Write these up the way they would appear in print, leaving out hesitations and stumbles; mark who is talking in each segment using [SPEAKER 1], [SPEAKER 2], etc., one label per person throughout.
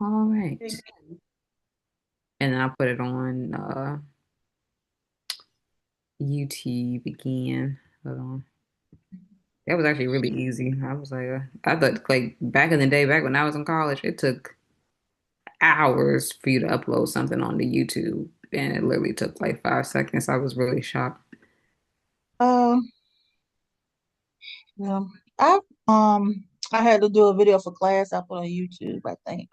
[SPEAKER 1] All right. And then I put it on YouTube again. Hold on. That was actually really easy. I was like, I thought like back in the day, back when I was in college, it took hours for you to upload something onto YouTube, and it literally took like 5 seconds. I was really shocked.
[SPEAKER 2] Um, yeah. I um I had to do a video for class I put on YouTube, I think.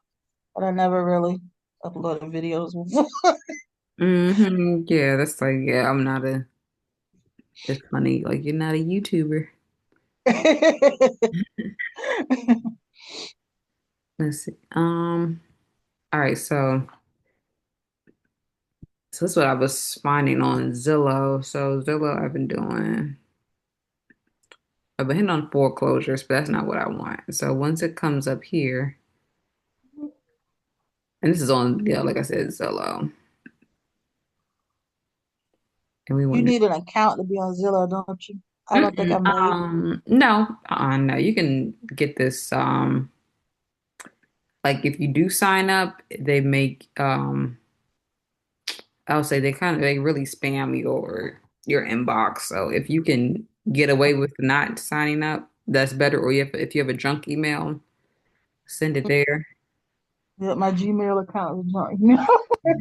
[SPEAKER 2] But I never really uploaded videos before.
[SPEAKER 1] Yeah, that's like, yeah, I'm not a, it's funny. Like, you're not a YouTuber. Let's see. All right, so that's what I was finding on Zillow. So Zillow, I've been hitting on foreclosures, but that's not what I want. So once it comes up here, and this is on, yeah, like I said, Zillow, and we
[SPEAKER 2] You
[SPEAKER 1] want to,
[SPEAKER 2] need an account to be on Zillow, don't you? I don't think I made.
[SPEAKER 1] no, no, you can get this, like if you do sign up, they make, I'll say they really spam your inbox. So if you can get away with not signing up, that's better. Or if you have a junk email, send it there.
[SPEAKER 2] Yeah, my Gmail account is not, you know.
[SPEAKER 1] Yeah,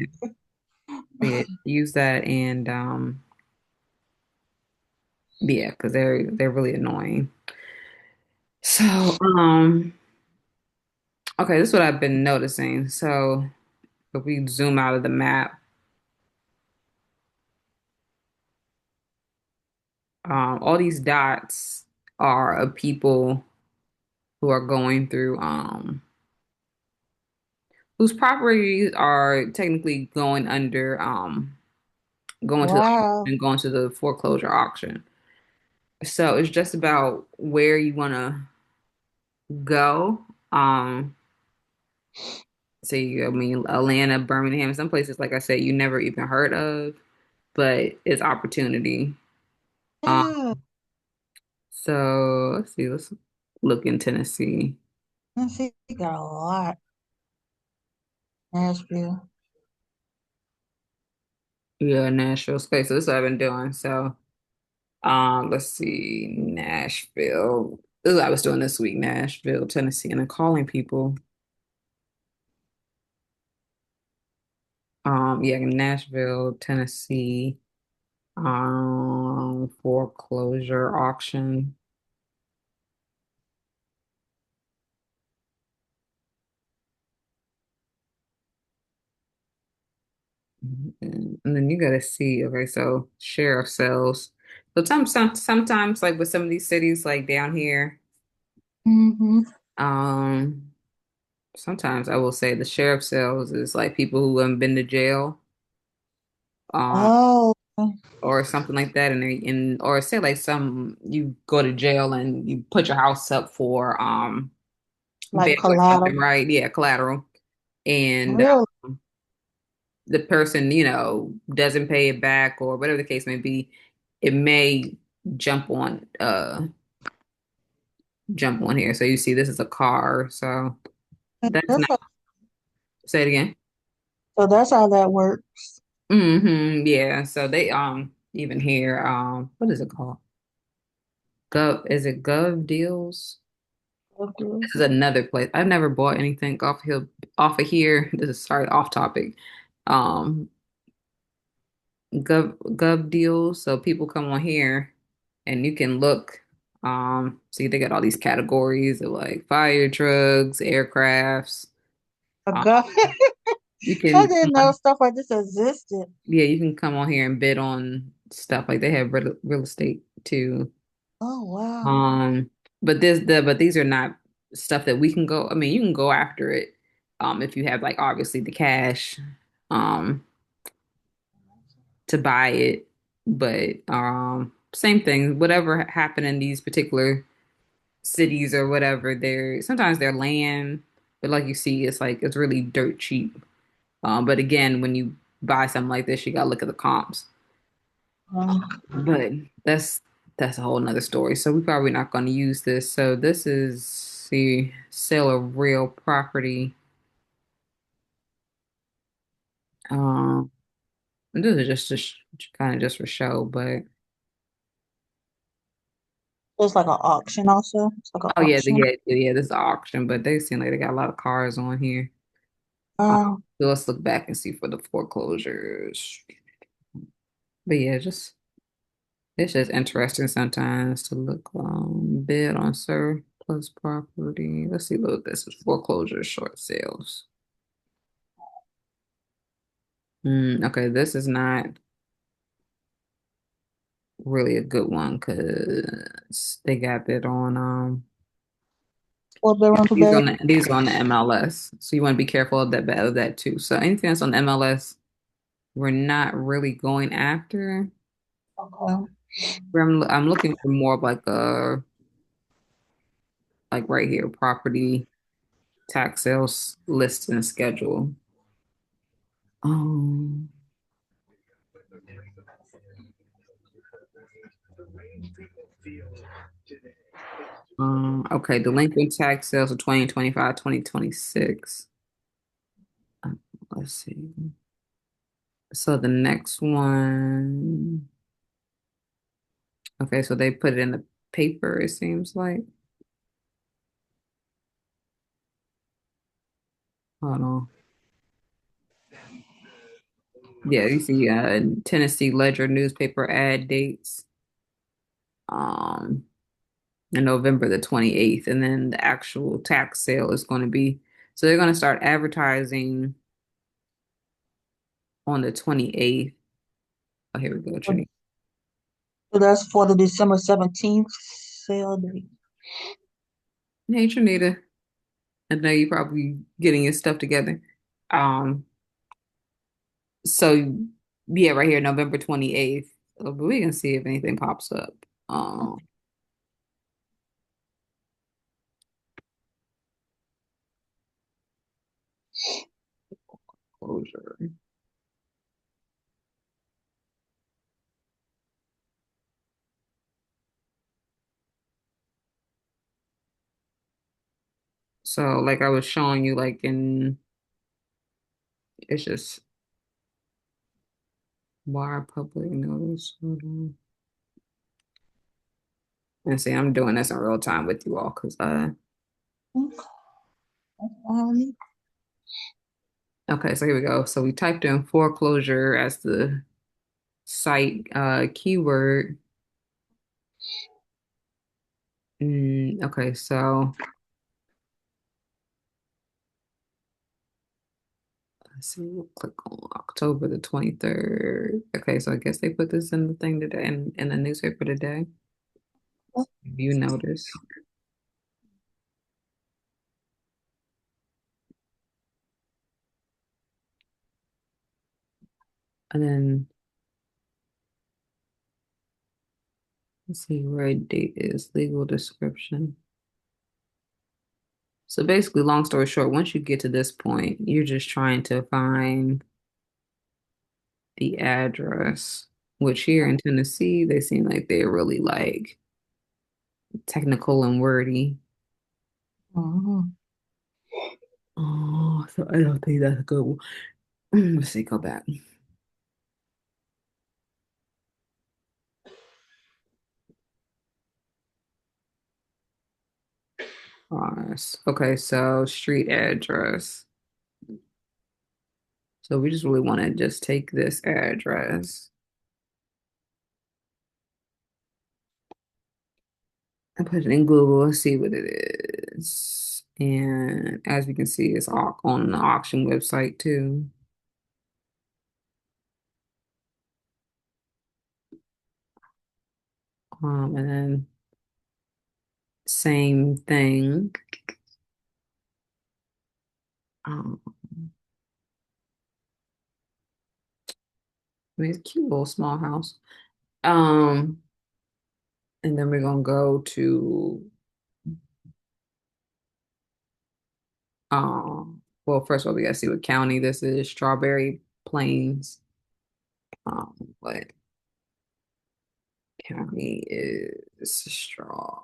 [SPEAKER 1] yeah, use that and yeah, because they're really annoying. So okay, this is what I've been noticing. So if we zoom out of the map, all these dots are of people who are going through whose properties are technically going to the
[SPEAKER 2] Wow.
[SPEAKER 1] and going to the foreclosure auction. So it's just about where you want to go. Say, I mean, Atlanta, Birmingham, some places, like I said, you never even heard of, but it's opportunity. Um,
[SPEAKER 2] Yeah.
[SPEAKER 1] so let's look in Tennessee.
[SPEAKER 2] I see you got a lot. Nashville.
[SPEAKER 1] Yeah, Nashville. Okay, so this is what I've been doing. So, let's see, Nashville. This is what I was doing this week, Nashville, Tennessee, and I'm calling people. Yeah, Nashville, Tennessee, foreclosure auction. And then you gotta see, okay, so share of sales. Sometimes like with some of these cities like down here,
[SPEAKER 2] Mm-hmm.
[SPEAKER 1] um, sometimes I will say the share of sales is like people who haven't been to jail, um,
[SPEAKER 2] Oh,
[SPEAKER 1] or something like that, and or say like some you go to jail and you put your house up for bail
[SPEAKER 2] like
[SPEAKER 1] or something,
[SPEAKER 2] collateral.
[SPEAKER 1] right? Yeah, collateral. And
[SPEAKER 2] Really?
[SPEAKER 1] the person, doesn't pay it back or whatever the case may be, it may jump on jump on here. So you see this is a car. So that's
[SPEAKER 2] That's
[SPEAKER 1] not,
[SPEAKER 2] how,
[SPEAKER 1] say it again.
[SPEAKER 2] so that's how that works.
[SPEAKER 1] Yeah. So they even here, what is it called? Gov, is it Gov Deals?
[SPEAKER 2] Okay.
[SPEAKER 1] This is another place. I've never bought anything off of here. This is sorry, off topic. Um Gov Deals. So people come on here and you can look. See they got all these categories of like fire trucks, aircrafts.
[SPEAKER 2] Oh,
[SPEAKER 1] Um,
[SPEAKER 2] God.
[SPEAKER 1] you
[SPEAKER 2] I
[SPEAKER 1] can
[SPEAKER 2] didn't know stuff like this existed.
[SPEAKER 1] yeah, you can come on here and bid on stuff. Like they have real estate too.
[SPEAKER 2] Oh, wow.
[SPEAKER 1] Um, but these are not stuff that we can go. I mean, you can go after it, if you have like obviously the cash, um, to buy it. But same thing. Whatever happened in these particular cities or whatever, they're sometimes they're land, but like you see, it's like it's really dirt cheap. But again, when you buy something like this, you gotta look at the comps. But that's that's a whole nother story. So we're probably not going to use this. So this is the sale of real property. Um, this is just kind of just for show, but
[SPEAKER 2] So it's like an auction also. It's like an
[SPEAKER 1] oh yeah,
[SPEAKER 2] auction.
[SPEAKER 1] yeah, this is auction, but they seem like they got a lot of cars on here. Um,
[SPEAKER 2] Um,
[SPEAKER 1] so let's look back and see for the foreclosures. But yeah, just it's just interesting sometimes to look bid on surplus property. Let's see what this is. Foreclosure short sales. Okay, this is not really a good one because they got bid on
[SPEAKER 2] 4 bedroom, two
[SPEAKER 1] these
[SPEAKER 2] bed.
[SPEAKER 1] on these are on the MLS. So you want to be careful of that too. So anything that's on the MLS, we're not really going after.
[SPEAKER 2] Okay.
[SPEAKER 1] I'm looking for more of like a like right here, property tax sales list and schedule. Um, okay, delinquent tax sales of 2025, 2026. Let's see. So the next one, okay, so they put it in the paper, it seems like. Hold on. Yeah, you see Tennessee Ledger newspaper ad dates um in November the 28th, and then the actual tax sale is going to be so they're going to start advertising on the 28th. Oh, here we go,
[SPEAKER 2] So
[SPEAKER 1] Trinity.
[SPEAKER 2] that's for the December 17th sale date.
[SPEAKER 1] Hey, Trinita. I know you're probably getting your stuff together. Um, so yeah, right here, November 28th. But we can see if anything pops up. Um, closure. So like I was showing you, like in it's just wire public notice. Hold on. And see, I'm doing this in real time with you all because
[SPEAKER 2] Um,
[SPEAKER 1] okay, so here we go. So we typed in foreclosure as the site keyword. Okay, so let's see, we'll click on October the 23rd. Okay, so I guess they put this in the thing today in the newspaper today. View notice. And then let's see where date is, legal description. So basically, long story short, once you get to this point, you're just trying to find the address, which here in Tennessee, they seem like they're really like technical and wordy.
[SPEAKER 2] mhm.
[SPEAKER 1] Oh, so I don't think that's a good one. Let's see, go back. Okay, so street address. So we just really want to just take this address and put it in Google and see what it is. And as we can see, it's on the auction website too. And then same thing. Um, I mean, it's a cute little small house. Um, and then we're gonna go to well, first of all, we gotta see what county this is. Strawberry Plains. What county is straw?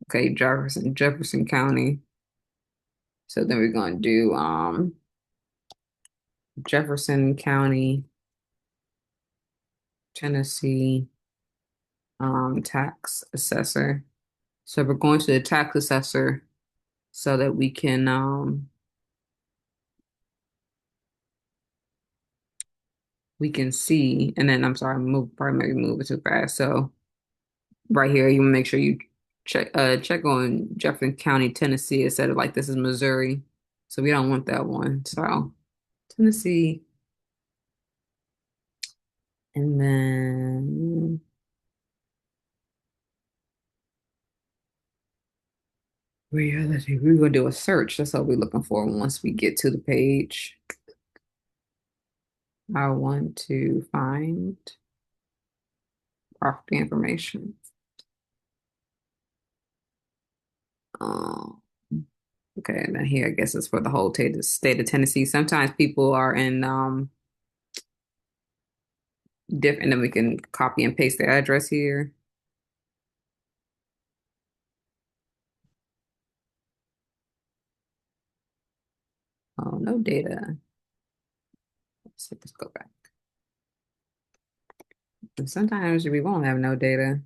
[SPEAKER 1] Okay, Jefferson County. So then we're going to do Jefferson County, Tennessee, tax assessor. So we're going to the tax assessor so that we can see, and then I'm sorry, probably maybe move it too fast. So right here, you want to make sure you check on Jefferson County, Tennessee, instead of like this is Missouri. So we don't want that one. So Tennessee, and then let's see, we're gonna do a search. That's what we're looking for once we get to the page. I want to find property information. Um, okay, and then here I guess it's for the whole state of Tennessee. Sometimes people are in different, then we can copy and paste the address here. Oh, no data. Let's go back. And sometimes we won't have no data,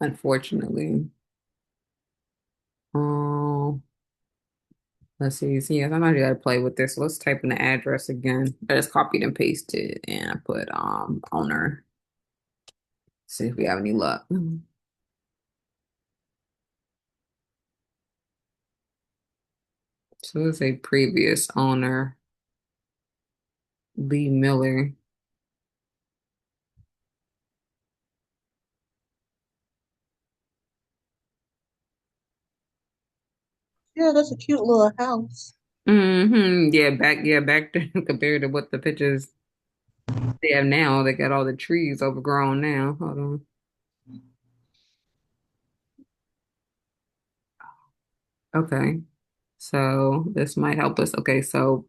[SPEAKER 1] unfortunately. Oh, let's see. See, yeah, sometimes you gotta play with this. So let's type in the address again. I just copied and pasted and I put owner. See if we have any luck. So let's say previous owner, Lee Miller.
[SPEAKER 2] Yeah, that's a cute little house.
[SPEAKER 1] Yeah, back to compared to what the pictures they have now. They got all the trees overgrown now. Hold on. Okay. So this might help us. Okay, so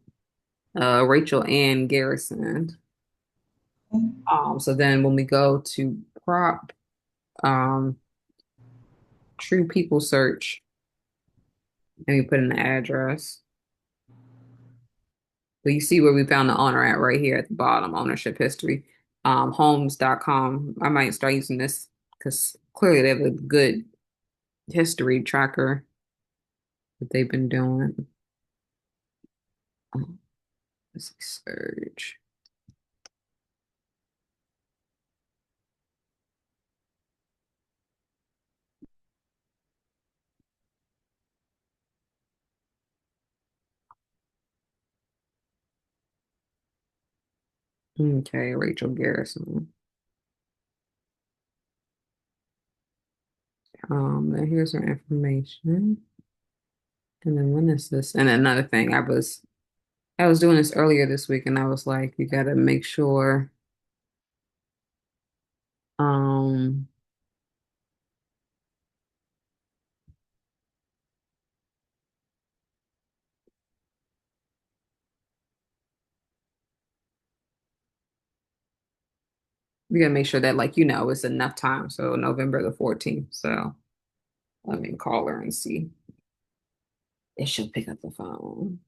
[SPEAKER 1] Rachel Ann Garrison. So then when we go to prop um true people search and we put in the address. So you see where we found the owner at right here at the bottom, ownership history. Homes.com. I might start using this because clearly they have a good history tracker that they've been doing. Um, let's see, search. Okay, Rachel Garrison. Then here's her information. And then when is this? And another thing, I was doing this earlier this week and I was like, you gotta make sure um we gotta make sure that like it's enough time. So November the 14th. So let me call her and see if she'll pick up the phone.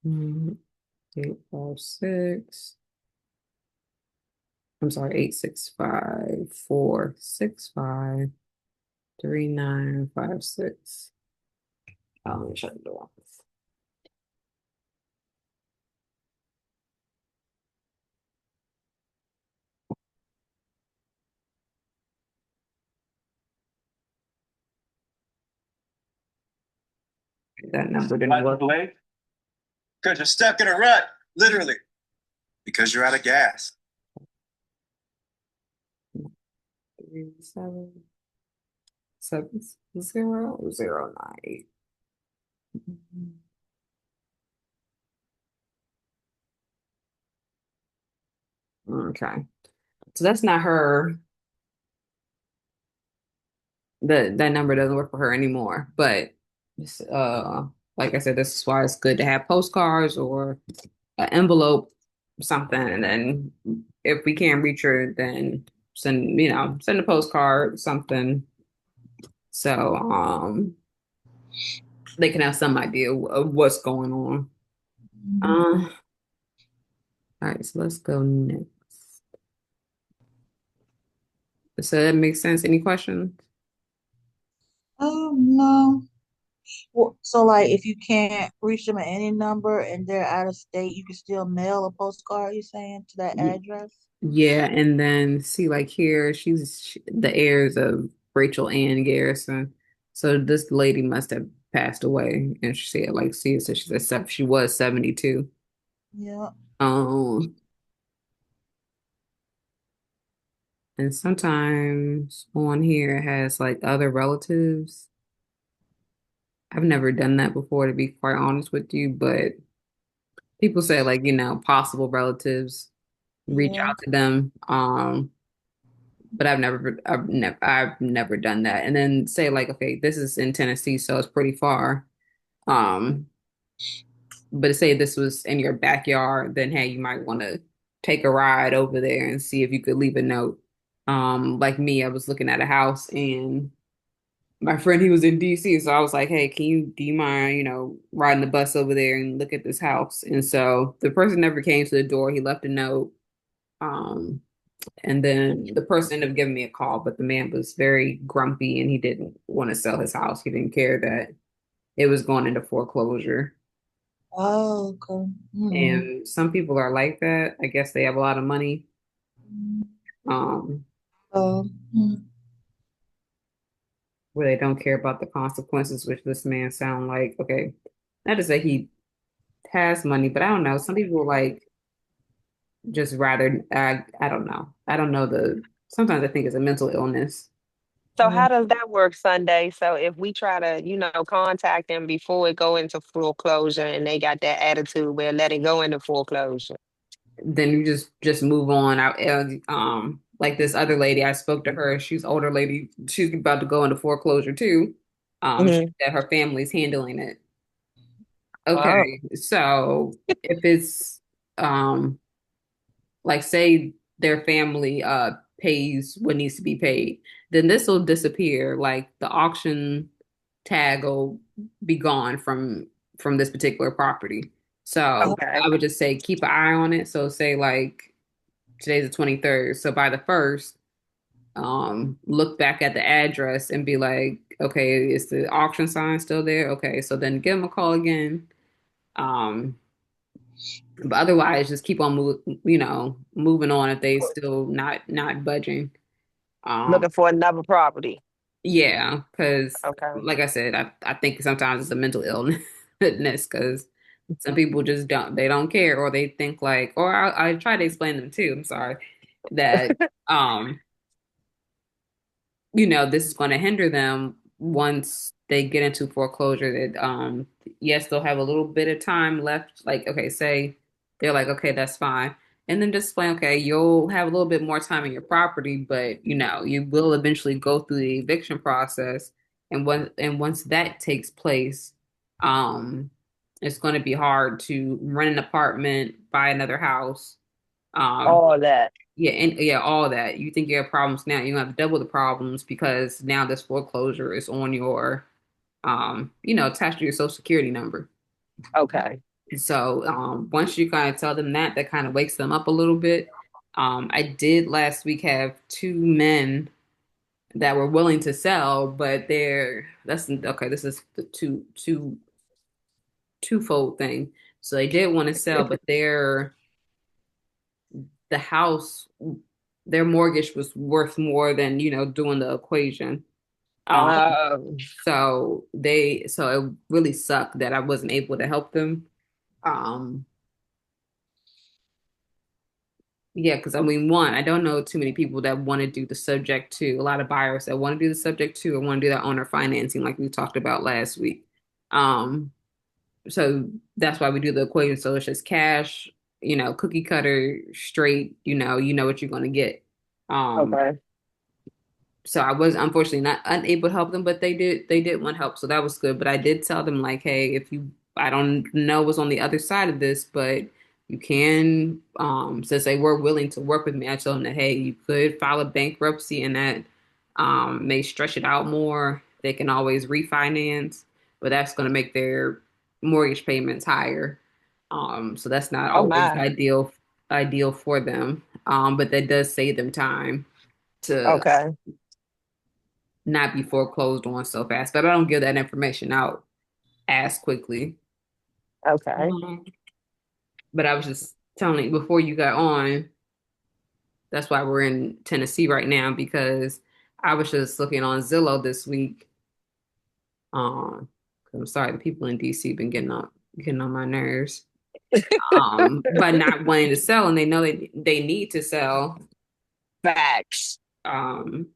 [SPEAKER 1] Mm, 856. I'm sorry, 865-465-3956. Let me shut the door. That number didn't work.
[SPEAKER 3] Because you're stuck in a rut, literally, because you're out of gas.
[SPEAKER 1] 377009. Okay. So that's not her. That number doesn't work for her anymore. But like I said, this is why it's good to have postcards or an envelope something, and then if we can't reach her, then send a postcard, something, so they can have some idea of what's going on. Uh, all right, so let's go next. So that makes sense. Any questions?
[SPEAKER 2] No. Well, so like if you can't reach them at any number and they're out of state, you can still mail a postcard, you saying, to that address?
[SPEAKER 1] Yeah, and then see, like here, the heirs of Rachel Ann Garrison. So this lady must have passed away, and she said, like, see, so she was 72.
[SPEAKER 2] Yeah.
[SPEAKER 1] Um, and sometimes on here it has like other relatives. I've never done that before, to be quite honest with you, but people say like, possible relatives, reach
[SPEAKER 2] Yeah.
[SPEAKER 1] out to them. But I've never done that. And then say like, okay, this is in Tennessee, so it's pretty far. Um, but say this was in your backyard, then hey, you might want to take a ride over there and see if you could leave a note. Like me, I was looking at a house and my friend, he was in DC, so I was like, hey, do you mind, riding the bus over there and look at this house? And so the person never came to the door. He left a note. Um, And then the person ended up giving me a call, but the man was very grumpy and he didn't want to sell his house. He didn't care that it was going into foreclosure.
[SPEAKER 2] Oh, okay. Mm-mm.
[SPEAKER 1] And some people are like that. I guess they have a lot of money, um,
[SPEAKER 2] Oh, mm.
[SPEAKER 1] where they don't care about the consequences, which this man sound like. Okay, not to say he has money, but I don't know. Some people like just rather. I don't know. I don't know Sometimes I think it's a mental illness.
[SPEAKER 4] So
[SPEAKER 2] Yeah.
[SPEAKER 4] how does that work Sunday? So if we try to, contact them before it go into foreclosure and they got that attitude, we're letting go into foreclosure.
[SPEAKER 1] Then you just move on. Like this other lady, I spoke to her. She's an older lady. She's about to go into foreclosure too. She
[SPEAKER 4] Hmm.
[SPEAKER 1] said her family's handling it.
[SPEAKER 4] Oh,
[SPEAKER 1] Okay, so if it's um like say their family pays what needs to be paid, then this will disappear. Like the auction tag will be gone from this particular property. So
[SPEAKER 4] okay.
[SPEAKER 1] I would just say keep an eye on it. So say like today's the 23rd. So by the first, look back at the address and be like, okay, is the auction sign still there? Okay, so then give them a call again. Um, but otherwise, just keep on moving on if they still not budging. Um,
[SPEAKER 4] Looking for another property.
[SPEAKER 1] yeah, because
[SPEAKER 4] Okay.
[SPEAKER 1] like I said, I think sometimes it's a mental illness because some people just don't care, or they think like, or I try to explain them too. I'm sorry that um this is going to hinder them once they get into foreclosure. That yes, they'll have a little bit of time left. Like, okay, say they're like, okay, that's fine. And then just explain, okay, you'll have a little bit more time in your property, but you will eventually go through the eviction process. And once that takes place, um, it's going to be hard to rent an apartment, buy another house. Um,
[SPEAKER 4] All that.
[SPEAKER 1] yeah, and yeah, all that. You think you have problems now, you have double the problems because now this foreclosure is on your, attached to your social security number.
[SPEAKER 4] Okay.
[SPEAKER 1] So, once you kind of tell them that kind of wakes them up a little bit. I did last week have two men that were willing to sell, but that's okay. This is the twofold thing. So they did want to sell, but the house, their mortgage was worth more than, doing the equation. Um,
[SPEAKER 4] Um,
[SPEAKER 1] so it really sucked that I wasn't able to help them. Um, yeah, because I mean, one, I don't know too many people that want to do the subject to, a lot of buyers that want to do the subject to or want to do that owner financing like we talked about last week. Um, so that's why we do the equation. So it's just cash, cookie cutter, straight, you know what you're going to get. Um,
[SPEAKER 4] okay.
[SPEAKER 1] so I was unfortunately not unable to help them, but they did want help, so that was good. But I did tell them like, hey, if you, I don't know what's on the other side of this, but You can, since they were willing to work with me, I told them that, hey, you could file a bankruptcy and that may stretch it out more. They can always refinance, but that's going to make their mortgage payments higher. So that's not
[SPEAKER 4] Oh
[SPEAKER 1] always
[SPEAKER 4] my.
[SPEAKER 1] ideal for them. But that does save them time to
[SPEAKER 4] Okay.
[SPEAKER 1] not be foreclosed on so fast. But I don't give that information out as quickly.
[SPEAKER 4] Okay.
[SPEAKER 1] Mhm. But I was just telling you before you got on, that's why we're in Tennessee right now because I was just looking on Zillow this week. 'Cause I'm sorry, the people in DC been getting on my nerves. But not wanting to sell, and they know they need to sell.
[SPEAKER 4] Facts.
[SPEAKER 1] Um,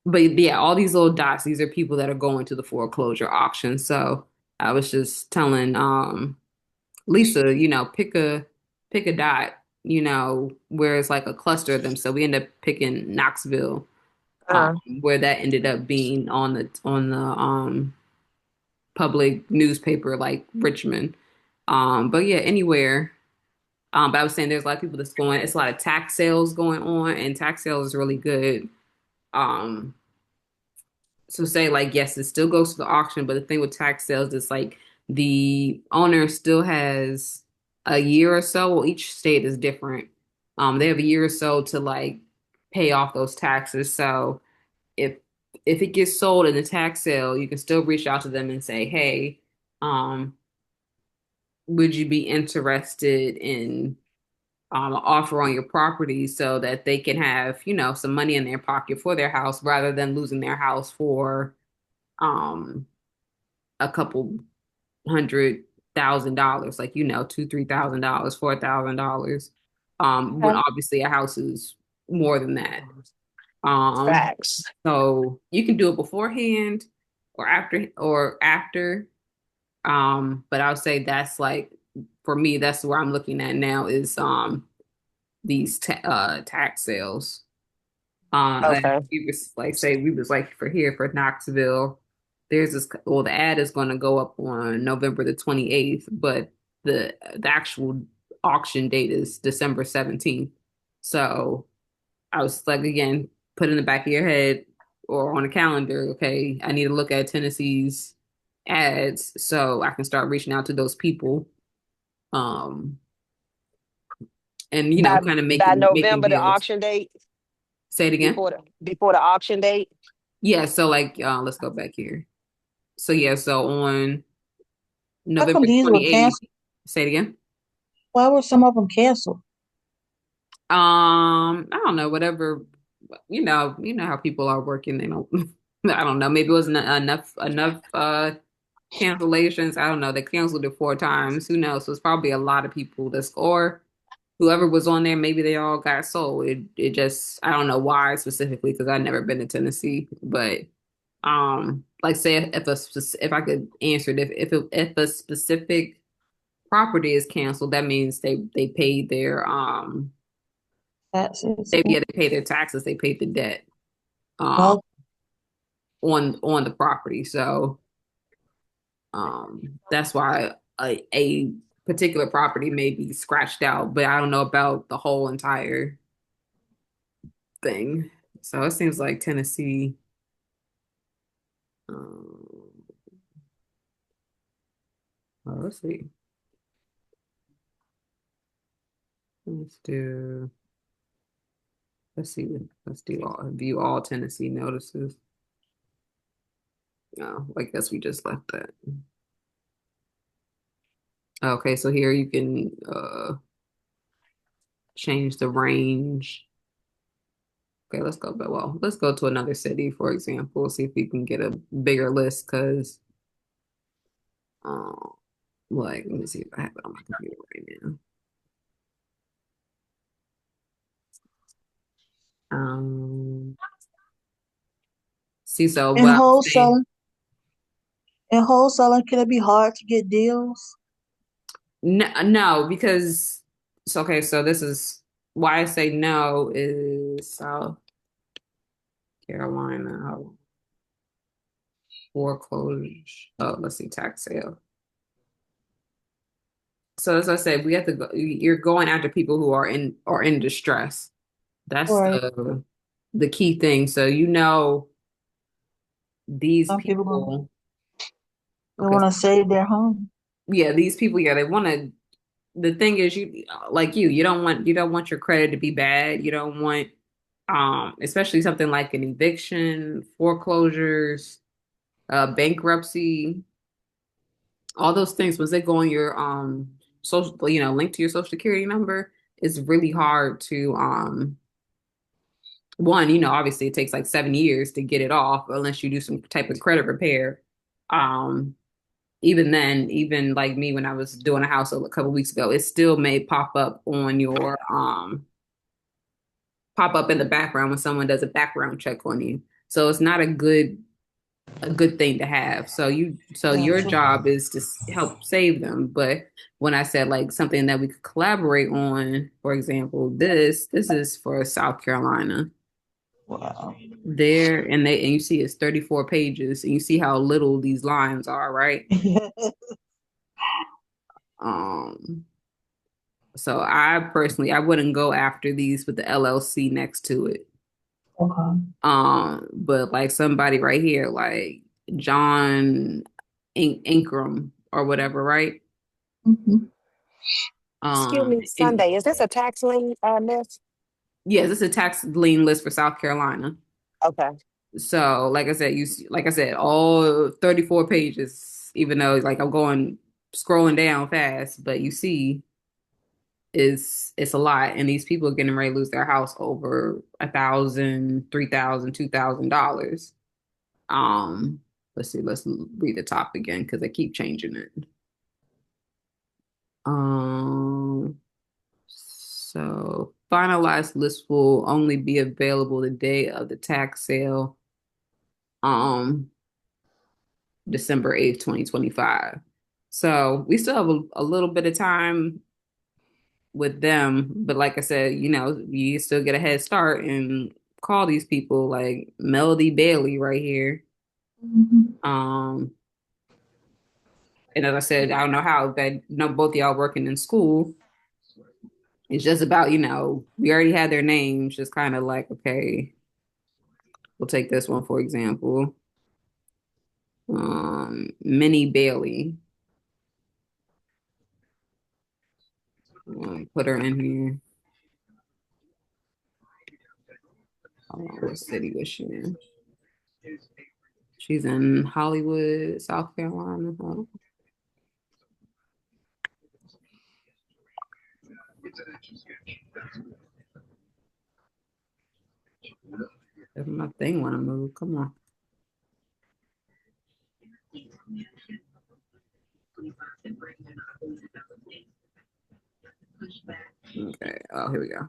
[SPEAKER 1] but yeah, all these little dots, these are people that are going to the foreclosure auction. So I was just telling Lisa, pick a dot, where it's like a cluster of them. So we end up picking Knoxville,
[SPEAKER 4] Uh,
[SPEAKER 1] where that ended up being on the public newspaper like Richmond. But yeah, anywhere. But I was saying there's a lot of people that's going, it's a lot of tax sales going on, and tax sales is really good. Um, so say like yes, it still goes to the auction, but the thing with tax sales is like the owner still has a year or so. Well, each state is different. They have a year or so to like pay off those taxes. So if if it gets sold in the tax sale, you can still reach out to them and say, hey, um, would you be interested in an offer on your property so that they can have, some money in their pocket for their house rather than losing their house for um a couple $100,000, like $2,000, $3,000, $4,000. When
[SPEAKER 2] Okay.
[SPEAKER 1] obviously a house is more than that. Um,
[SPEAKER 4] Facts.
[SPEAKER 1] so you can do it beforehand or after. But I would say that's like for me, that's where I'm looking at now is these tax sales. And
[SPEAKER 4] Okay.
[SPEAKER 1] we was like say we was like for here for Knoxville, there's this well the ad is going to go up on November the 28th, but the actual auction date is December 17th. So I was like again, put in the back of your head or on a calendar, okay, I need to look at Tennessee's ads so I can start reaching out to those people. Um and
[SPEAKER 4] By
[SPEAKER 1] kind of
[SPEAKER 4] by
[SPEAKER 1] making
[SPEAKER 4] November, the
[SPEAKER 1] deals.
[SPEAKER 4] auction date
[SPEAKER 1] Say it again.
[SPEAKER 4] before the auction date.
[SPEAKER 1] Yeah, so like let's go back here. So yeah, so on
[SPEAKER 2] How
[SPEAKER 1] November
[SPEAKER 2] come these were
[SPEAKER 1] 28th,
[SPEAKER 2] canceled?
[SPEAKER 1] say it again.
[SPEAKER 2] Why were some of them canceled?
[SPEAKER 1] I don't know, whatever, you know how people are working, they don't I don't know, maybe it wasn't enough cancellations. I don't know. They canceled it 4 times. Who knows? So it's probably a lot of people that score. Whoever was on there, maybe they all got sold. It just I don't know why specifically because I've never been to Tennessee, but like say if I could answer it if a specific property is canceled, that means they paid their
[SPEAKER 2] Taxes.
[SPEAKER 1] they yeah they paid their taxes, they paid the debt um
[SPEAKER 2] Oh,
[SPEAKER 1] on the property. So that's why a particular property may be scratched out, but I don't know about the whole entire thing. So it seems like Tennessee. Um, let's see. Let's do. Let's see. Let's do all view all Tennessee notices. No, I guess we just left that. Okay, so here you can change the range. Okay, let's go. But well, let's go to another city, for example. See if we can get a bigger list. Because, um, like, let me see if I have it on my computer right now. Um, see, so
[SPEAKER 2] and
[SPEAKER 1] what I was saying.
[SPEAKER 2] wholesaling. And wholesaling, can it be hard to get deals?
[SPEAKER 1] No, no, because so okay, so this is why I say no is South Carolina foreclosure. Oh, let's see, tax sale. So as I said, we have to go, you're going after people who are in distress. That's
[SPEAKER 2] Right.
[SPEAKER 1] the key thing. So you know these
[SPEAKER 2] Some people gonna
[SPEAKER 1] people,
[SPEAKER 2] they
[SPEAKER 1] okay,
[SPEAKER 2] want to save their home.
[SPEAKER 1] yeah, these people, yeah, they want to. The thing is, you like you don't want your credit to be bad. You don't want, especially something like an eviction, foreclosures, bankruptcy, all those things. Once they go on your social, link to your social security number, it's really hard to one, obviously it takes like 7 years to get it off unless you do some type of credit repair. Um, Even then, even like me when I was doing a house a couple weeks ago, it still may pop up in the background when someone does a background check on you. So it's not a good thing to have. So your
[SPEAKER 2] Gotcha.
[SPEAKER 1] job is to help save them. But when I said like something that we could collaborate on, for example, this is for South Carolina.
[SPEAKER 2] Wow.
[SPEAKER 1] There and you see it's 34 pages and you see how little these lines are, right? Um so I personally I wouldn't go after these with the LLC next to it.
[SPEAKER 2] Okay.
[SPEAKER 1] But like somebody right here, like John Ingram or whatever, right?
[SPEAKER 2] Hmm.
[SPEAKER 4] Excuse me,
[SPEAKER 1] And
[SPEAKER 4] Sunday. Is this a tax lien, miss?
[SPEAKER 1] yes, it's a tax lien list for South Carolina.
[SPEAKER 4] Okay.
[SPEAKER 1] So, like I said, like I said, all 34 pages, even though like I'm going scrolling down fast, but you see is it's a lot. And these people are getting ready to lose their house over 1,000, 3,000, $2,000. Um, let's see, let's read the top again because they keep changing it. So finalized list will only be available the day of the tax sale, um, December 8th, 2025. So we still have a little bit of time with them, but like I said, you still get a head start and call these people like Melody Bailey right here.
[SPEAKER 2] Hmm.
[SPEAKER 1] Um, and as I said, I don't know how that both of y'all working in school. It's just about, we already had their names, just kind of like, okay, we'll take this one for example. Minnie Bailey. Put her in here. What city was she in? She's in Hollywood, South Carolina. Huh? If my thing want to move, come on. Okay. Oh, here we go.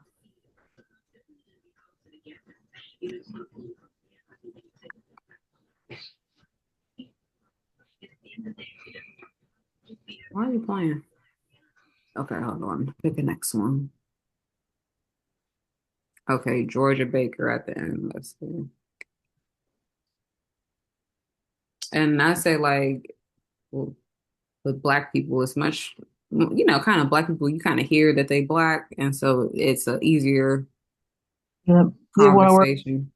[SPEAKER 1] Why are you playing? Okay, hold on. Pick the next one. Okay, Georgia Baker at the end. Let's see. And I say like well, with black people, it's much, kind of black people. You kind of hear that they black, and so it's a easier
[SPEAKER 2] Yep. They want to work.
[SPEAKER 1] conversation.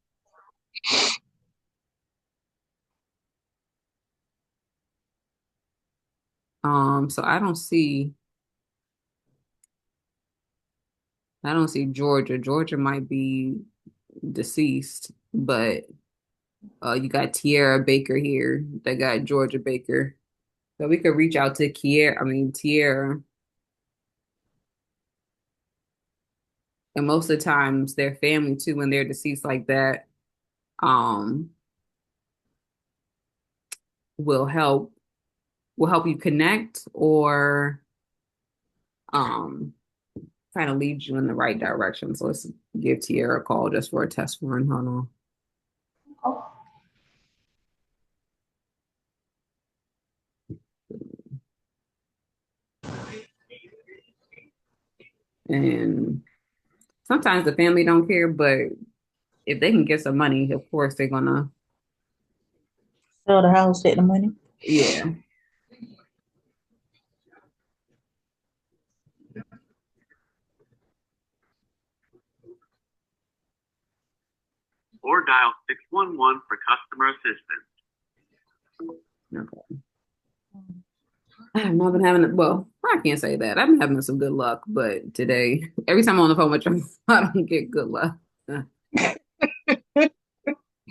[SPEAKER 1] So I don't see Georgia. Georgia might be deceased, but you got Tierra Baker here. They got Georgia Baker. So we could reach out to Tierra. And most of the times their family too, when they're deceased like that, um, will help you connect or um kind of lead you in the right direction. So let's give Tierra a call just for a test run. Hold on. And sometimes the family don't care, but if they can get some money, of course they're gonna,
[SPEAKER 2] Sell the house, take the money.
[SPEAKER 1] yeah.
[SPEAKER 3] or dial 611 for customer assistance.
[SPEAKER 1] Okay. I've not been having, well, I can't say that. I've been having some good luck, but today, every time I'm on the phone with you, I don't get good luck.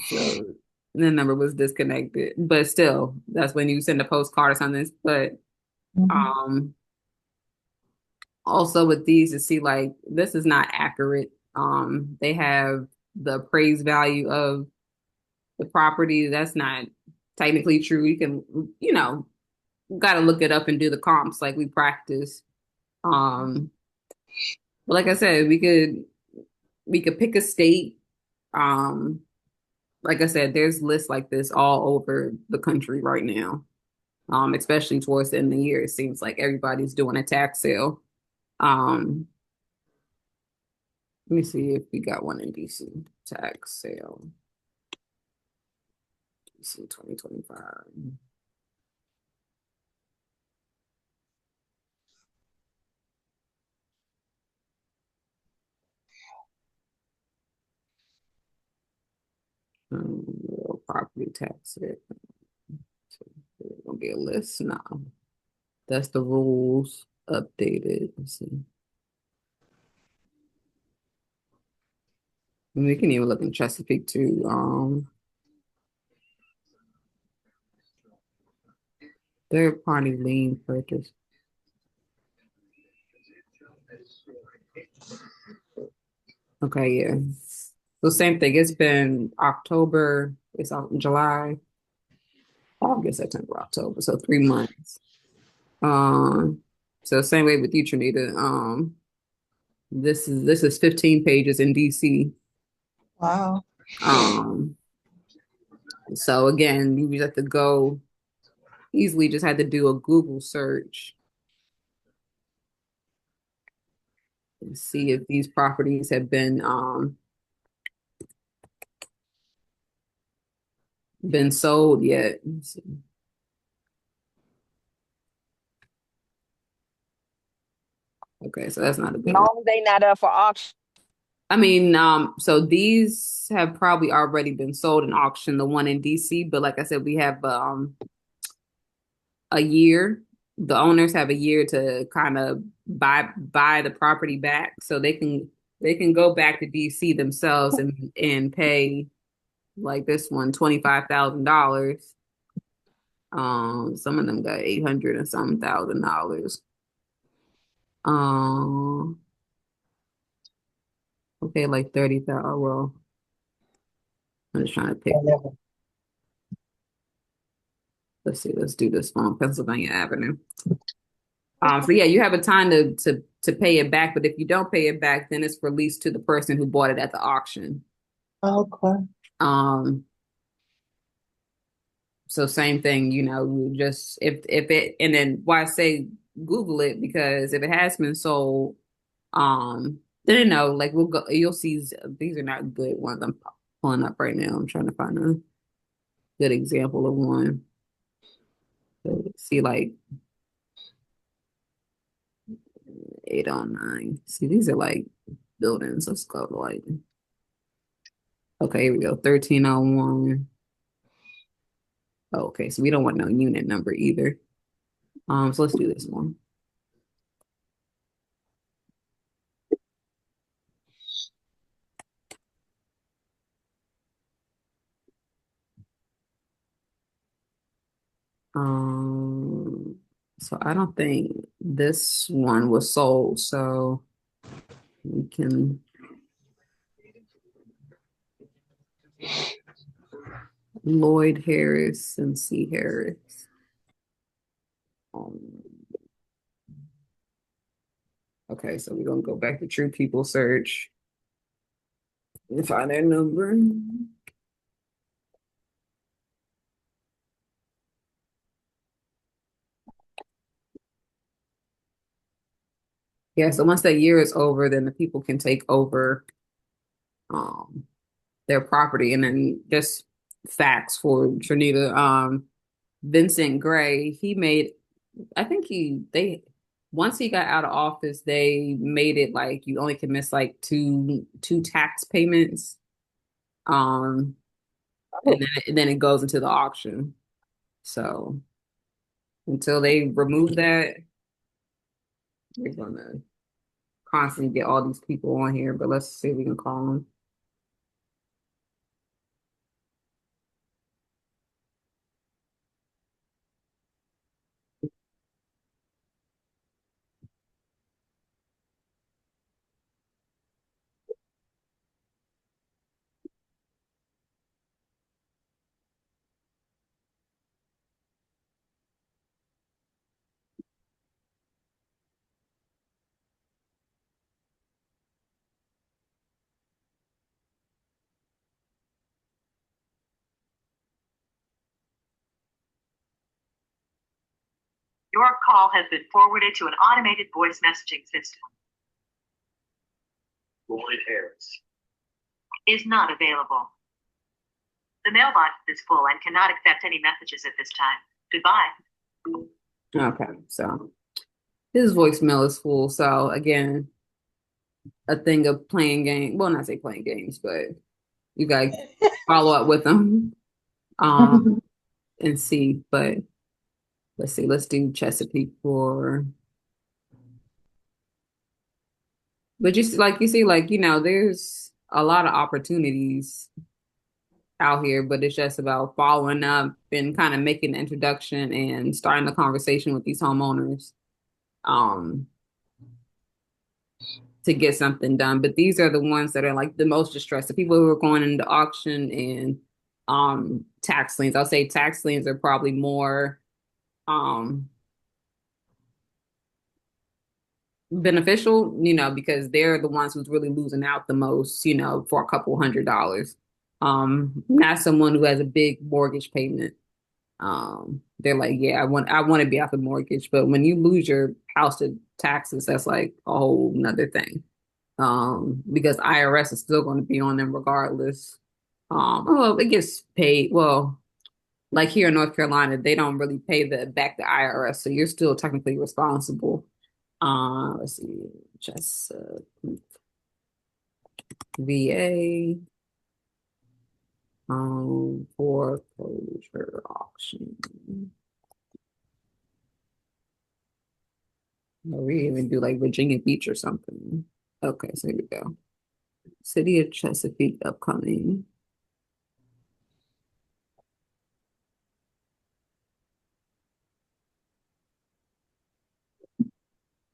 [SPEAKER 1] So the number was disconnected. But still, that's when you send a postcard or something. But
[SPEAKER 2] Mhm.
[SPEAKER 1] um also with these to see like this is not accurate. They have the appraised value of the property. That's not technically true. You can, gotta look it up and do the comps like we practice. Um, but like I said, we could pick a state. Um, like I said, there's lists like this all over the country right now. Especially towards the end of the year, it seems like everybody's doing a tax sale. Um, Let me see if we got one in DC. Tax sale. DC 2025. Real property tax sale. So there's gonna be a list now. That's the rules updated. Let's see. And we can even look in Chesapeake too. Third party lien purchase. Okay, yeah. So same thing. It's been October. It's out in July, August, September, October. So 3 months. Um, so same way with you, Trinita. This is 15 pages in DC.
[SPEAKER 2] Wow.
[SPEAKER 1] Um, so again, you just have to go easily just had to do a Google search and see if these properties have been sold yet. Let's see. Okay, so that's not a good one.
[SPEAKER 4] Long as they not up for auction.
[SPEAKER 1] I mean, so these have probably already been sold in auction, the one in DC, but like I said, we have a year. The owners have a year to kind of buy the property back so they can go back to DC themselves and pay like this one $25,000. Some of them got 800 and some $1,000. Um, okay, like 30,000. Well, I'm just trying to pick. Let's see. Let's do this one on Pennsylvania Avenue. So yeah, you have a time to pay it back, but if you don't pay it back, then it's released to the person who bought it at the auction.
[SPEAKER 2] Okay.
[SPEAKER 1] Um, so same thing, just if it and then why I say Google it because if it has been sold, then like we'll go. You'll see these are not good ones. I'm pulling up right now. I'm trying to find a good example of one. So see like 809. See, these are like buildings. Let's go to like okay, here we go. 1301. Oh, okay, so we don't want no unit number either. So let's do this one. Um, so I don't think this one was sold, so we can Lloyd Harris and C. Harris. Um, okay, so we're gonna go back to True People Search and find their number. Yeah, so once that year is over, then the people can take over um their property. And then just facts for Trinita. Vincent Gray, he made I think they once he got out of office, they made it like you only can miss like two tax payments. Um, and
[SPEAKER 2] Oh,
[SPEAKER 1] then it goes into the auction. So until they remove that, we're gonna constantly get all these people on here. But let's see if we can call them.
[SPEAKER 5] Your call has been forwarded to an automated voice messaging system. Lloyd Harris is not available. The mailbox is full and cannot accept any messages at this time. Goodbye.
[SPEAKER 1] Okay, so his voicemail is full. So again, a thing of playing game. Well, not say playing games, but you gotta follow up with them and see. But let's see. Let's do Chesapeake for. But you see, like there's a lot of opportunities out here, but it's just about following up and kind of making the introduction and starting the conversation with these homeowners um to get something done. But these are the ones that are like the most distressed. The people who are going into auction and tax liens. I'll say tax liens are probably more um beneficial, because they're the ones who's really losing out the most, for a couple $100. Not someone who has a big mortgage payment. They're like, yeah, I want to be off the mortgage, but when you lose your house to taxes, that's like a whole nother thing. Because IRS is still going to be on them regardless. Well, it gets paid. Well, like here in North Carolina, they don't really pay the back the IRS, so you're still technically responsible. Let's see, just VA foreclosure auction. Or we even do like Virginia Beach or something. Okay, so here we go. City of Chesapeake upcoming.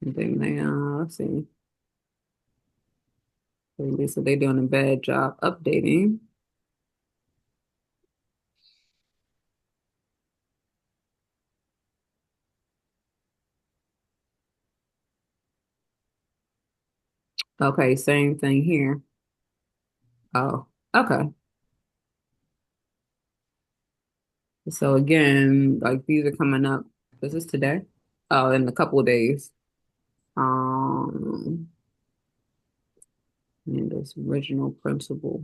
[SPEAKER 1] And then let's see. So they're doing a bad job updating. Okay, same thing here. Oh, okay. So again, like these are coming up. This is today. Oh, in a couple of days. Um, and this original principle.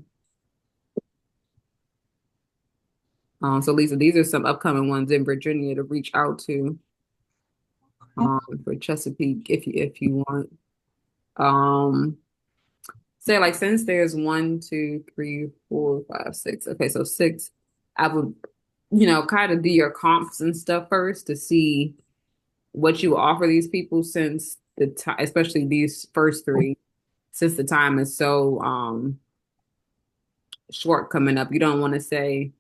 [SPEAKER 1] So Lisa, these are some upcoming ones in Virginia to reach out to for Chesapeake if you want. Um, say like since there's one, two, three, four, five, six. Okay, so six, I would, kind of do your comps and stuff first to see what you offer these people since the time, especially these first three, since the time is so short coming up. You don't want to say,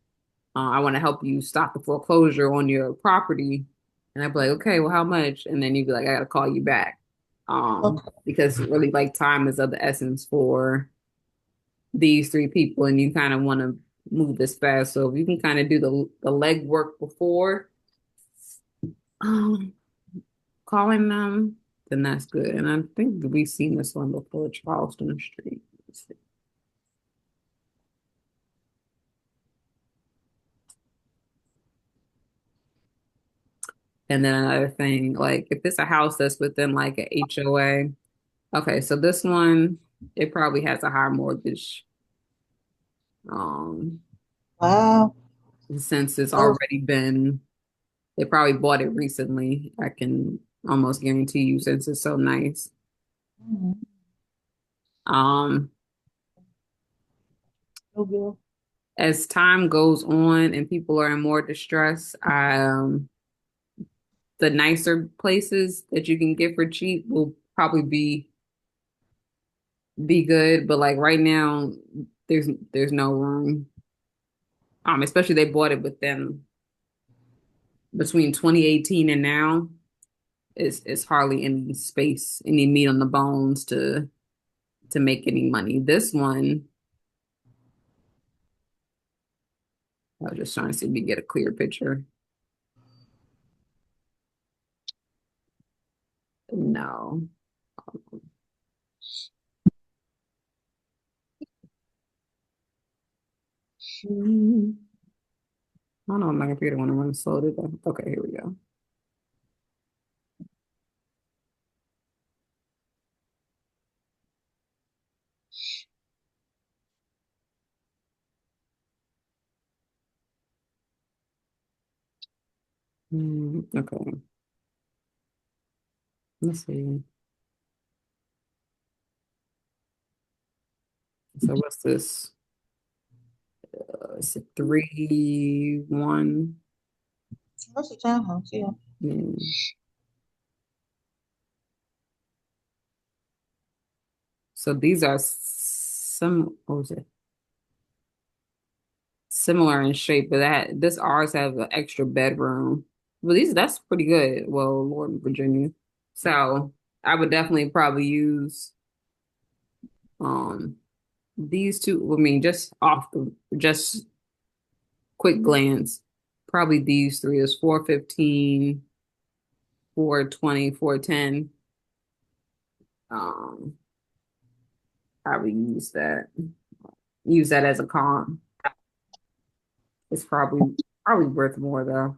[SPEAKER 1] I want to help you stop the foreclosure on your property. And I'd be like, okay, well, how much? And then you'd be like, I gotta call you back.
[SPEAKER 2] okay.
[SPEAKER 1] Because really like time is of the essence for these three people and you kind of want to move this fast. So if you can kind of do the leg work before um calling them, then that's good. And I think we've seen this one before, Charleston Street. Let's see. And then another thing, like if it's a house that's within like a HOA, okay, so this one, it probably has a higher mortgage. Um,
[SPEAKER 2] Wow.
[SPEAKER 1] since it's
[SPEAKER 2] Those,
[SPEAKER 1] already been, they probably bought it recently. I can almost guarantee you since it's so nice.
[SPEAKER 2] mhm.
[SPEAKER 1] Um,
[SPEAKER 2] No bill.
[SPEAKER 1] As time goes on and people are in more distress, the nicer places that you can get for cheap will probably be good. But like right now, there's no room. Especially they bought it with them between 2018 and now. It's hardly any space, any meat on the bones to make any money. This one, I was just trying to see if we can get a clear picture. No. I don't know if my computer want to run slow today. Okay, here we go. Okay, let's see. So what's this? It's a 3-1.
[SPEAKER 2] That's a townhouse, yeah.
[SPEAKER 1] Mm. So these are some, what was it? Similar in shape, but that this ours have an extra bedroom. Well, that's pretty good. Well, Lord, Virginia. So I would definitely probably use um these two. I mean, just quick glance, probably these three is 415, 420, 410. Um, I would use that as a comp. It's probably worth more though.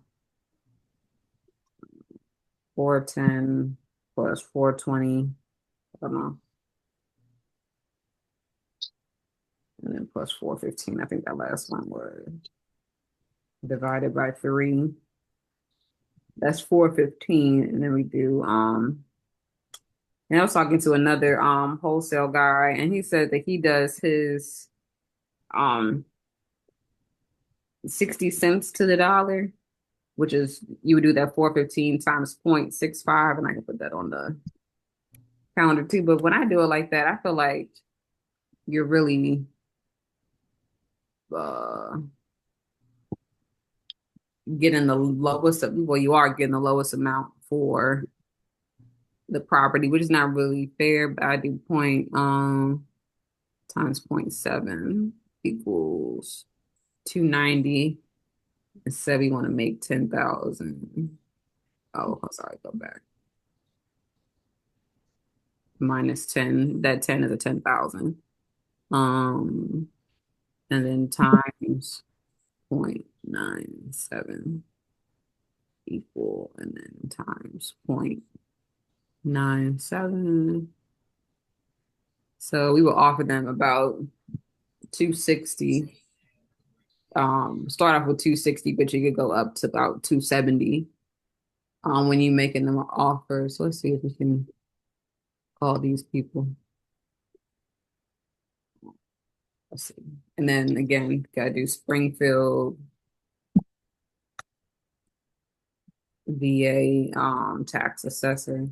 [SPEAKER 1] 410 plus 420. I don't know. And then plus 415. I think that last one was divided by three. That's 415. And then we do and I was talking to another wholesale guy and he said that he does his um 60 cents to the dollar, which is you would do that 415 times 0.65, and I can put that on the calendar too. But when I do it like that, I feel like you're really uh getting the lowest well, you are getting the lowest amount for the property, which is not really fair, but I do point times point 0.7 equals 290. And said we want to make 10,000. Oh, sorry, go back. Minus 10. That 10 is a 10,000. Um, and then times 0.97 equal, and then times 0.97. So we will offer them about 260. Start off with 260, but you could go up to about 270 when you making them an offer. So let's see if we can call these people. Let's see. And then again, gotta do Springfield VA tax assessor.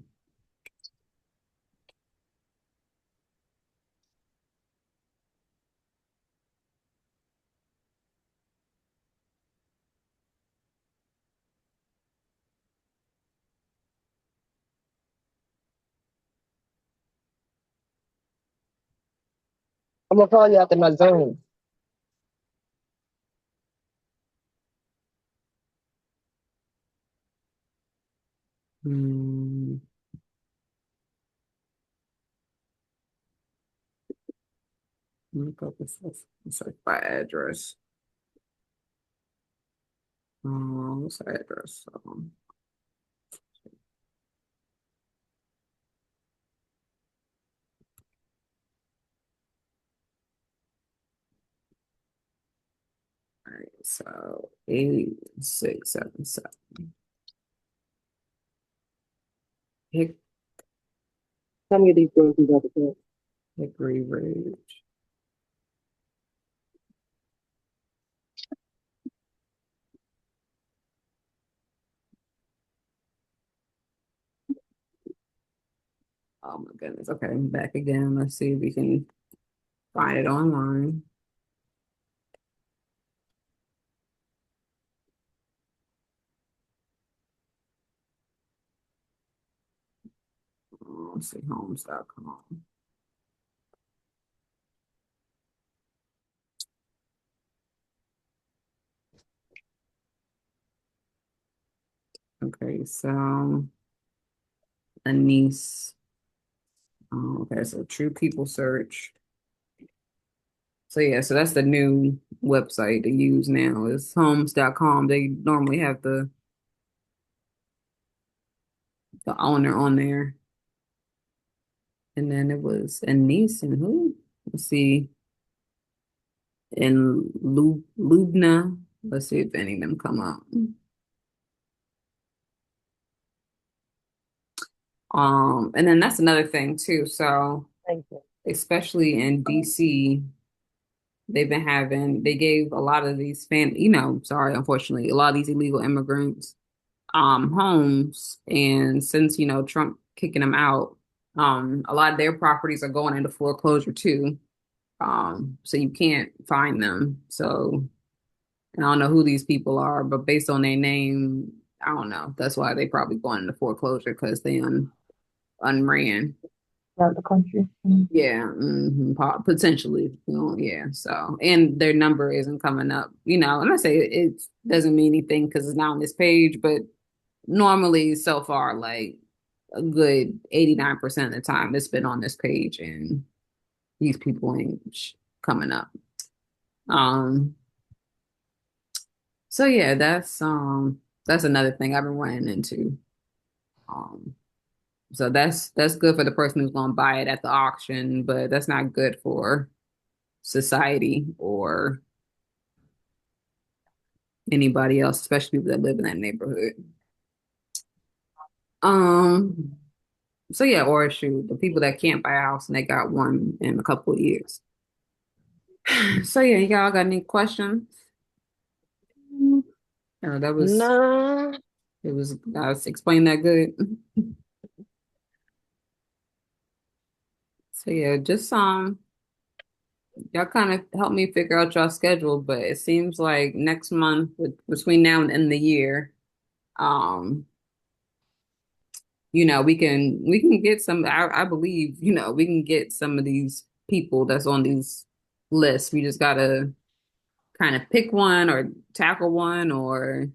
[SPEAKER 4] I'm gonna call you after my Zoom.
[SPEAKER 1] Hmm. Look up this. It's like by address. What's the address? All right, so 8677. Hick,
[SPEAKER 4] Tell me these groceries at the store.
[SPEAKER 1] Hickory Ridge. Oh my goodness. Okay, I'm back again. Let's see if we can find it online. Let's see, homes.com. Okay, so a niece. Oh, okay, so True People Search. So yeah, so that's the new website to use now is homes.com. They normally have the owner on there. And then it was a niece and who? Let's see, in Lubna. Let's see if any of them come up. And then that's another thing too. So
[SPEAKER 4] Thank you.
[SPEAKER 1] especially in DC, they gave a lot of these sorry, unfortunately, a lot of these illegal immigrants homes. And since, Trump kicking them out, a lot of their properties are going into foreclosure too. So you can't find them. So and I don't know who these people are, but based on their name, I don't know. That's why they probably going into foreclosure because they unran.
[SPEAKER 2] Out the country. Mm.
[SPEAKER 1] Yeah, potentially. Yeah. So, and their number isn't coming up, and I say it doesn't mean anything because it's not on this page, but normally so far, like a good 89% of the time, it's been on this page and these people ain't coming up. Um, so yeah, that's another thing I've been running into. Um, so that's good for the person who's gonna buy it at the auction, but that's not good for society or anybody else, especially people that live in that neighborhood. Um, so yeah, or shoot, the people that can't buy a house and they got one in a couple of years. So yeah, y'all got any questions? Or that was
[SPEAKER 4] No.
[SPEAKER 1] it was I was explaining that good. So yeah, just y'all kind of help me figure out y'all schedule, but it seems like next month between now and the end of the year, um, we can get some I believe, we can get some of these people that's on these lists. We just gotta kind of pick one or tackle one or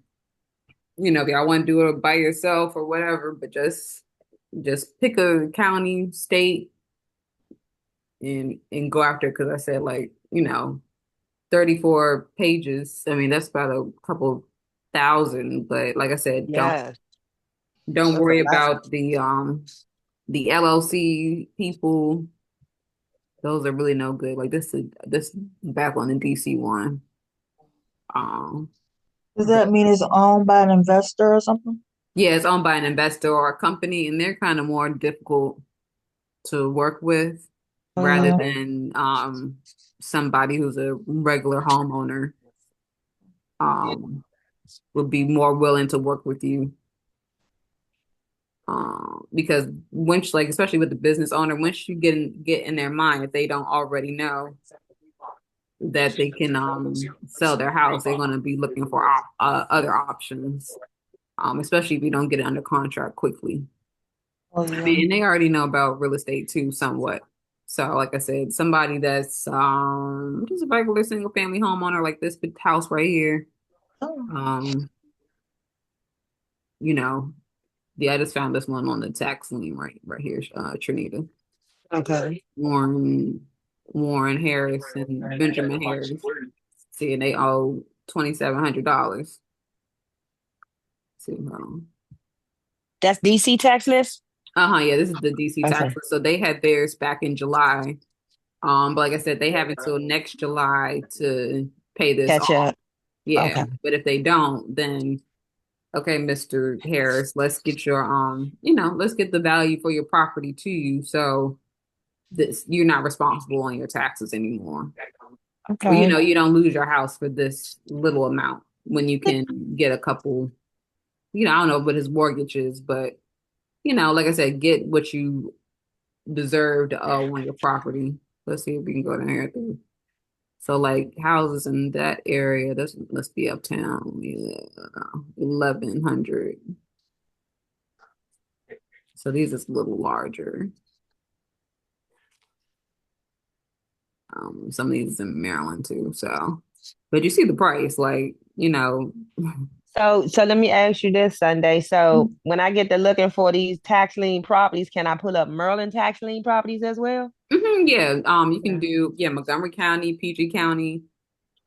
[SPEAKER 1] if y'all want to do it by yourself or whatever, but just pick a county, state, and go after it. Because I said, like, 34 pages. I mean, that's about a couple thousand. But like I said,
[SPEAKER 4] Yes.
[SPEAKER 1] don't
[SPEAKER 4] That's a
[SPEAKER 1] worry
[SPEAKER 4] lot.
[SPEAKER 1] about the LLC people. Those are really no good. Like this back on the DC one. Um,
[SPEAKER 2] Does that mean it's owned by an investor or something?
[SPEAKER 1] yeah, it's owned by an investor or a company, and they're kind of more difficult to work with
[SPEAKER 2] Oh
[SPEAKER 1] rather
[SPEAKER 2] yeah.
[SPEAKER 1] than somebody who's a regular homeowner um would be more willing to work with you because once like especially with the business owner once you get in their mind if they don't already know that they can sell their house they're going to be looking for other options especially if you don't get it under contract quickly.
[SPEAKER 2] Oh
[SPEAKER 1] I
[SPEAKER 2] yeah.
[SPEAKER 1] mean, and they already know about real estate too, somewhat. So, like I said, somebody that's just a regular single family homeowner like this big house right here.
[SPEAKER 2] Oh,
[SPEAKER 1] Um, you know, yeah, I just found this one on the tax lien right here, Trinita.
[SPEAKER 4] Okay.
[SPEAKER 1] Warren Harris and Benjamin Harris. See, and they owe $2,700. See, hold on.
[SPEAKER 4] That's DC tax list?
[SPEAKER 1] Uh-huh, yeah, this is the DC tax
[SPEAKER 4] Okay.
[SPEAKER 1] list. So they had theirs back in July. But like I said, they have until next July to pay this
[SPEAKER 4] Catch
[SPEAKER 1] off.
[SPEAKER 4] up.
[SPEAKER 1] Yeah.
[SPEAKER 4] Okay.
[SPEAKER 1] But if they don't, then okay, Mr. Harris, let's get your let's get the value for your property to you. So this you're not responsible on your taxes anymore. Or
[SPEAKER 4] Okay.
[SPEAKER 1] you don't lose your house for this little amount when you can get a couple, I don't know what his mortgage is, but like I said, get what you deserve to owe on your property. Let's see if we can go down here. So like houses in that area, this must be uptown. Yeah, 1100. So these is a little larger. Some of these in Maryland too. So, but you see the price, like,
[SPEAKER 4] So let me ask you this, Sunday. So when I get to looking for these tax lien properties, can I pull up Maryland tax lien properties as well?
[SPEAKER 1] yeah. You can
[SPEAKER 4] Yeah.
[SPEAKER 1] do Montgomery County, PG County.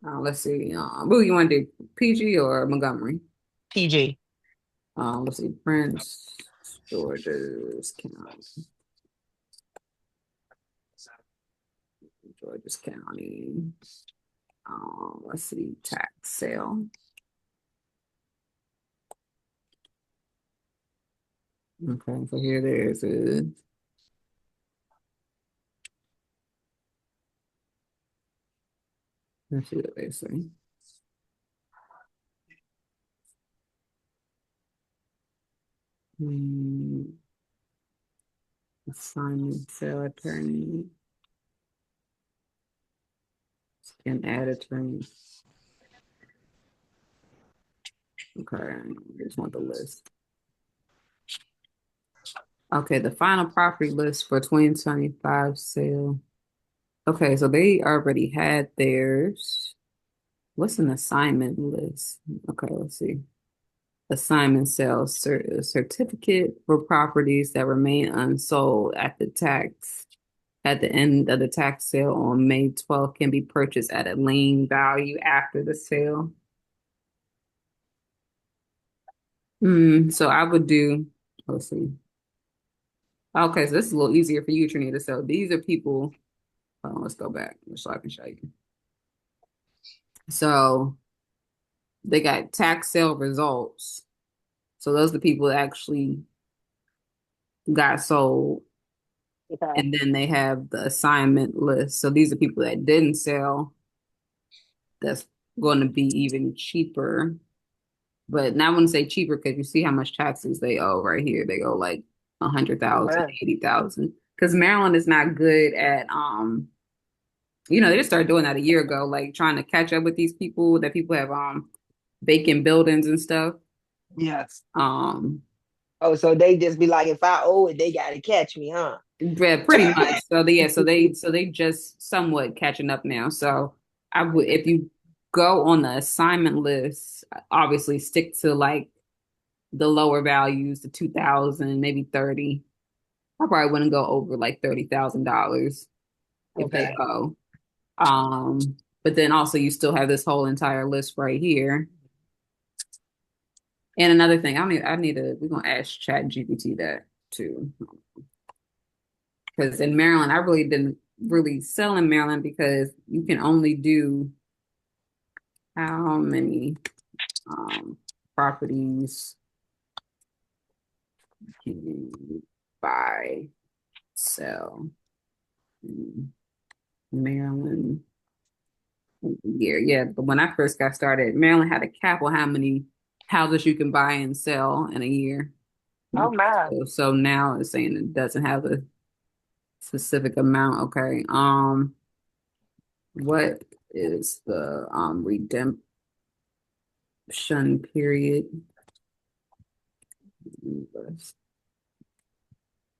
[SPEAKER 1] Let's see. What do you want to do? PG or Montgomery?
[SPEAKER 4] PG.
[SPEAKER 1] Let's see. Prince George's County. George's County. Let's see. Tax sale. Okay, so here there's a. Let's see what they say. Hmm, assignment sale attorney. An ad attorney. Okay, I just want the list. Okay, the final property list for 2025 sale. Okay, so they already had theirs. What's an assignment list? Okay, let's see. Assignment sales certificate for properties that remain unsold at the end of the tax sale on May 12th can be purchased at a lien value after the sale. So I would do, let's see. Okay, so this is a little easier for you, Trinita. So these are people, let's go back so I can show you. So they got tax sale results. So those are the people that actually got sold.
[SPEAKER 4] Okay.
[SPEAKER 1] And then they have the assignment list. So these are people that didn't sell. That's going to be even cheaper. But now I wouldn't say cheaper because you see how much taxes they owe right here. They owe like 100,000,
[SPEAKER 4] Wow.
[SPEAKER 1] 80,000. Because Maryland is not good at they just started doing that a year ago, like trying to catch up with these people that people have vacant buildings and stuff.
[SPEAKER 4] Yes.
[SPEAKER 1] Um
[SPEAKER 4] Oh, so they just be like, if I owe it, they gotta catch me, huh?
[SPEAKER 1] yeah, pretty much. So they just somewhat catching up now. So I would if you go on the assignment list, obviously stick to like the lower values, the 2000, maybe 30. I probably wouldn't go over like $30,000 if they
[SPEAKER 4] Okay.
[SPEAKER 1] owe. But then also you still have this whole entire list right here. And another thing, we're gonna ask Chat GPT that too. Because in Maryland, I really didn't really sell in Maryland because you can only do how many properties can you buy, sell in Maryland year. Yeah, but when I first got started, Maryland had a cap on how many houses you can buy and sell in a year.
[SPEAKER 4] Oh
[SPEAKER 1] Okay,
[SPEAKER 4] my.
[SPEAKER 1] so now it's saying it doesn't have a specific amount. Okay. What is the redemption period?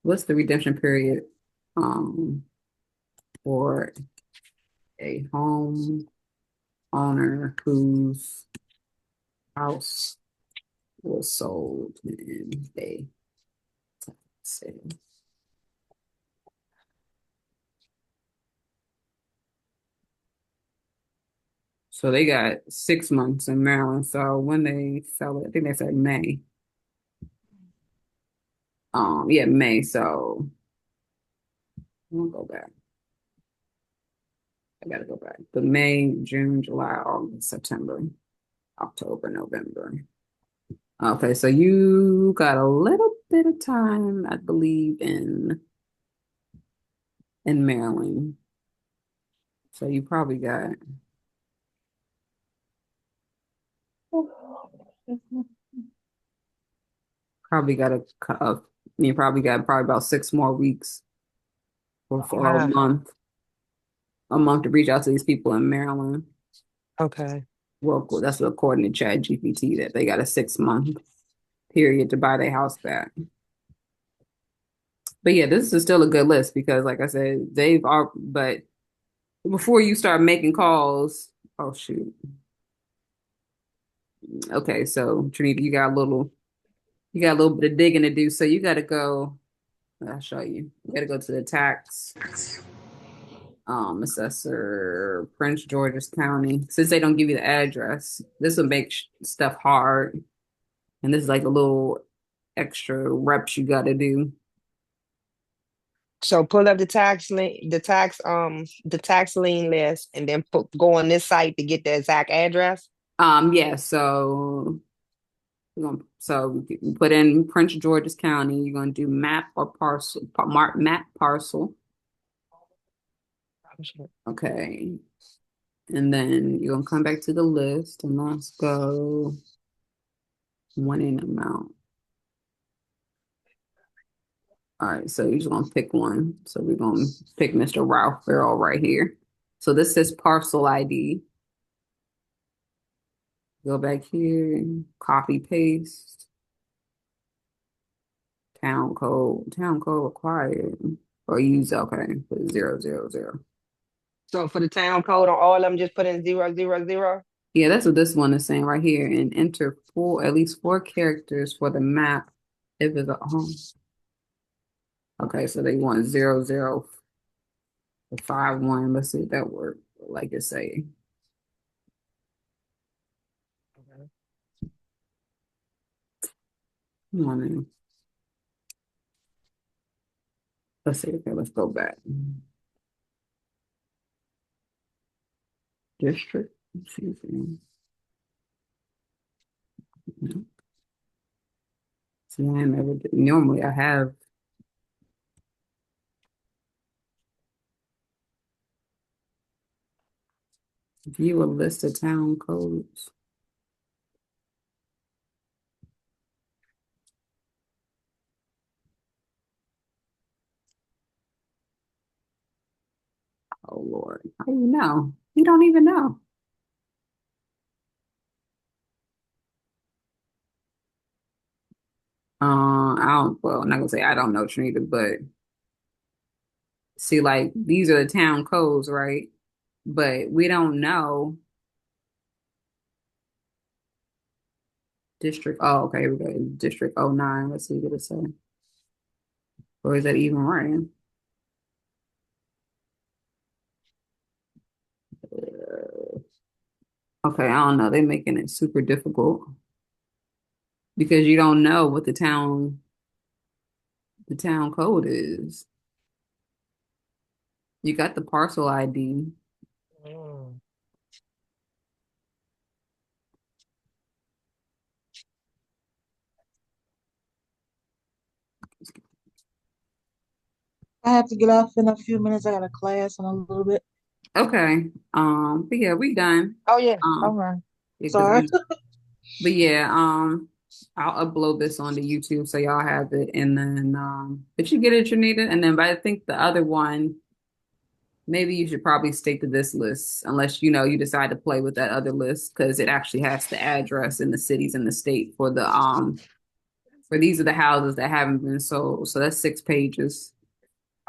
[SPEAKER 1] What's the redemption period um for a home owner whose house was sold in a sale? So they got 6 months in Maryland. So when they sell it, I think they said May. Yeah, May. So we'll go back. I gotta go back. But May, June, July, August, September, October, November. Okay, so you got a little bit of time, I believe, in Maryland. So you probably got you probably got probably about 6 more weeks for
[SPEAKER 4] Ah,
[SPEAKER 1] a month to reach out to these people in Maryland.
[SPEAKER 4] okay.
[SPEAKER 1] Well, cool. That's what according to Chat GPT that they got a 6 month period to buy their house back. But yeah, this is still a good list because, like I said, they've all. But before you start making calls, oh shoot. Okay, so Trinita, you got a little bit of digging to do. So you got to go. I'll show you. You got to go to the tax assessor, Prince George's County. Since they don't give you the address, this will make stuff hard. And this is like a little extra reps you got to do.
[SPEAKER 4] So pull up the tax lien list, and then go on this site to get the exact address.
[SPEAKER 1] Yeah. So you put in Prince George's County. You're gonna do map or parcel, map parcel. Okay, and then you're gonna come back to the list and let's go one in amount. All right, so you're just gonna pick one. So we're gonna pick Mr. Ralph Farrell right here. So this is parcel ID. Go back here, copy paste, town code required, or use okay, put 000.
[SPEAKER 4] So for the town code on all of them, just put in 000.
[SPEAKER 1] Yeah, that's what this one is saying right here, and enter at least four characters for the map if it's a home. Okay, so they want 0051. Let's see if that works. Like it say.
[SPEAKER 4] Okay.
[SPEAKER 1] Come on in. Let's see. Okay, let's go back. District. Let's see. See, I never did. Normally I have. View a list of town codes. Oh Lord, how do you know? You don't even know. I don't. Well, I'm not gonna say I don't know Trinita, but see, like these are the town codes, right? But we don't know district. Oh, okay, here we go. District 09. Let's see what it say. Or is that even right? Okay, I don't know. They're making it super difficult because you don't know what the town code is. You got the parcel ID.
[SPEAKER 4] Mm.
[SPEAKER 2] I have to get off in a few minutes. I got a class in a little bit.
[SPEAKER 1] Okay. But yeah, we done.
[SPEAKER 4] Oh yeah. All
[SPEAKER 1] Um,
[SPEAKER 4] right.
[SPEAKER 1] because
[SPEAKER 2] Sorry.
[SPEAKER 1] but yeah, I'll upload this onto YouTube so y'all have it, and then but you get it, Trinita, and then but I think the other one, maybe you should probably stick to this list unless you decide to play with that other list because it actually has the address and the cities and the state for these are the houses that haven't been sold. So that's 6 pages.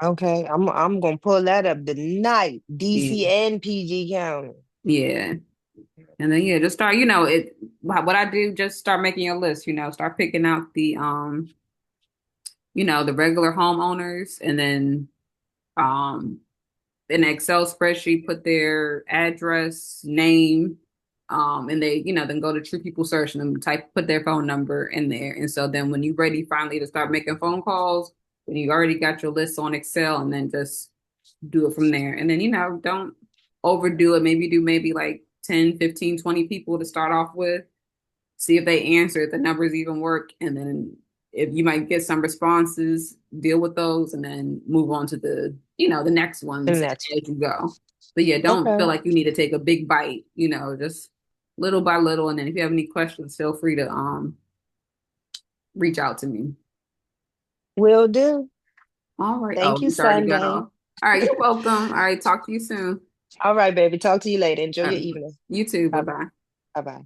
[SPEAKER 4] Okay. I'm gonna pull that up tonight.
[SPEAKER 1] Yeah.
[SPEAKER 4] DC and PG County.
[SPEAKER 1] Yeah. And then yeah, just start, what I do, just start making your list, start picking out the regular homeowners and then um in an Excel spreadsheet, put their address, name, and then go to True People Search and then put their phone number in there. And so then when you're ready finally to start making phone calls, when you already got your list on Excel, and then just do it from there. And then, don't overdo it. Maybe like 10, 15, 20 people to start off with, see if they answer, if the numbers even work, and then if you might get some responses, deal with those, and then move on to the next
[SPEAKER 4] And
[SPEAKER 1] ones
[SPEAKER 4] that's
[SPEAKER 1] as you go. But yeah, don't feel
[SPEAKER 4] okay.
[SPEAKER 1] like you need to take a big bite, just little by little. And then if you have any questions, feel free to reach out to me.
[SPEAKER 4] Will do.
[SPEAKER 1] All right.
[SPEAKER 4] Thank
[SPEAKER 1] Oh,
[SPEAKER 4] you,
[SPEAKER 1] you already got
[SPEAKER 4] Sunday.
[SPEAKER 1] off. All right, you're welcome. All right, talk to you soon.
[SPEAKER 4] All right, baby. Talk to you later. Enjoy
[SPEAKER 1] All
[SPEAKER 4] your
[SPEAKER 1] right,
[SPEAKER 4] evening.
[SPEAKER 1] you too. Bye
[SPEAKER 4] Bye bye.
[SPEAKER 1] bye.
[SPEAKER 4] Bye bye.